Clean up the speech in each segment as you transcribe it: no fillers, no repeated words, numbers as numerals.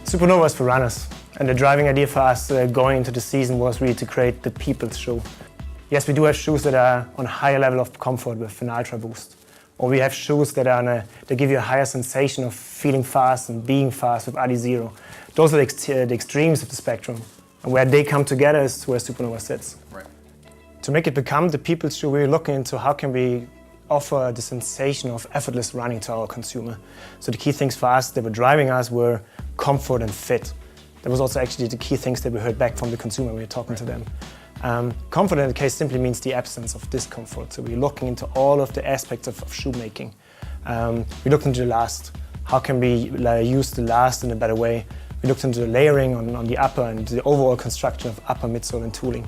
Supernova is for runners, and the driving idea for us going into the season was really to create the people's shoe. Yes, we do have shoes that are on a higher level of comfort with an Ultra Boost. Or we have shoes that they give you a higher sensation of feeling fast and being fast with Adizero. Those are the extremes of the spectrum. And where they come together is where Supernova sits. Right. To make it become the people's shoe, we're looking into how can we offer the sensation of effortless running to our consumer. So the key things for us that were driving us were comfort and fit. That was also actually the key things that we heard back from the consumer when we were talking to them. Comfort in the case simply means the absence of discomfort. So we're looking into all of the aspects of shoemaking. We looked into the last. How can we use the last in a better way? We looked into the layering on the upper and the overall construction of upper midsole and tooling.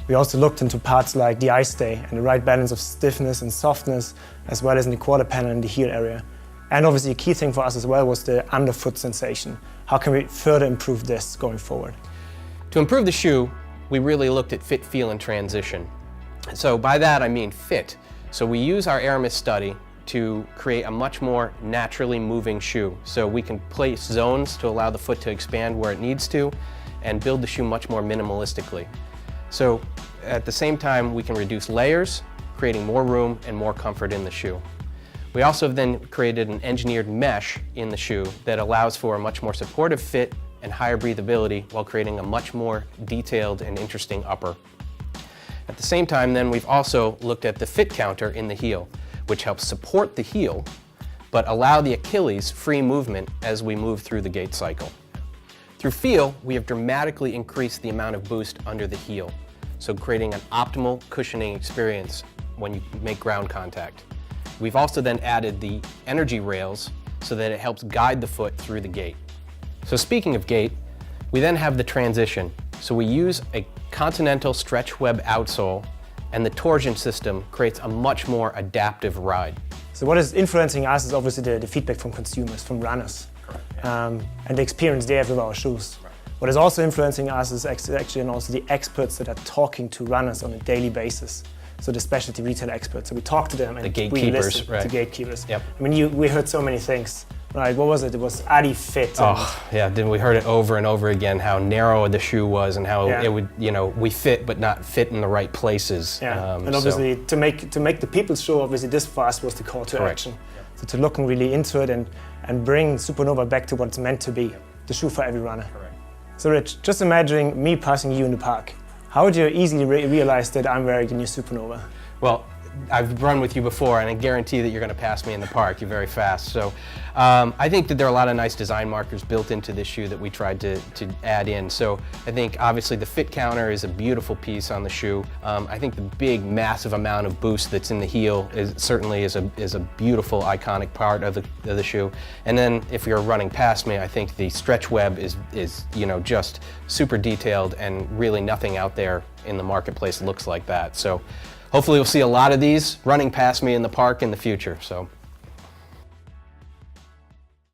We also looked into parts like the eye stay and the right balance of stiffness and softness, as well as in the quarter panel and the heel area. And obviously a key thing for us as well was the underfoot sensation. How can we further improve this going forward? To improve the shoe, we really looked at fit, feel, and transition. So by that I mean fit. So we use our Aramis study to create a much more naturally moving shoe. So we can place zones to allow the foot to expand where it needs to and build the shoe much more minimalistically. So at the same time we can reduce layers, creating more room and more comfort in the shoe. We also have then created an engineered mesh in the shoe that allows for a much more supportive fit and higher breathability while creating a much more detailed and interesting upper. At the same time then we've also looked at the fit counter in the heel, which helps support the heel but allow the Achilles free movement as we move through the gait cycle. Through feel, we have dramatically increased the amount of boost under the heel, so creating an optimal cushioning experience when you make ground contact. We've also then added the energy rails so that it helps guide the foot through the gait. So speaking of gait, we then have the transition. So we use a continental stretch web outsole, and the torsion system creates a much more adaptive ride. So what is influencing us is obviously the feedback from consumers, from runners, and the experience they have with our shoes. Right. What is also influencing us is actually and also the experts that are talking to runners on a daily basis. So the specialty retail experts. So we talk to them and the gatekeepers, we listen right. to gatekeepers. Yep. I mean, we heard so many things. Right, what was it? It was Adi Fit. Oh, yeah, then we heard it over and over again, how narrow the shoe was and how it would, we fit but not fit in the right places. Yeah, and obviously to make the people's show, obviously this for us was the call to action. So to look really into it and bring Supernova back to what it's meant to be, the shoe for every runner. Correct. So Rich, just imagining me passing you in the park. How would you easily realize that I'm wearing the new Supernova? Well, I've run with you before, and I guarantee that you're going to pass me in the park. You're very fast. So I think that there are a lot of nice design markers built into this shoe that we tried to add in. So I think obviously the fit counter is a beautiful piece on the shoe. I think the big, massive amount of boost that's in the heel certainly is a beautiful, iconic part of the shoe. And then if you're running past me, I think the stretch web is just super detailed, and really nothing out there in the marketplace looks like that. So hopefully we'll see a lot of these running past me in the park in the future. So.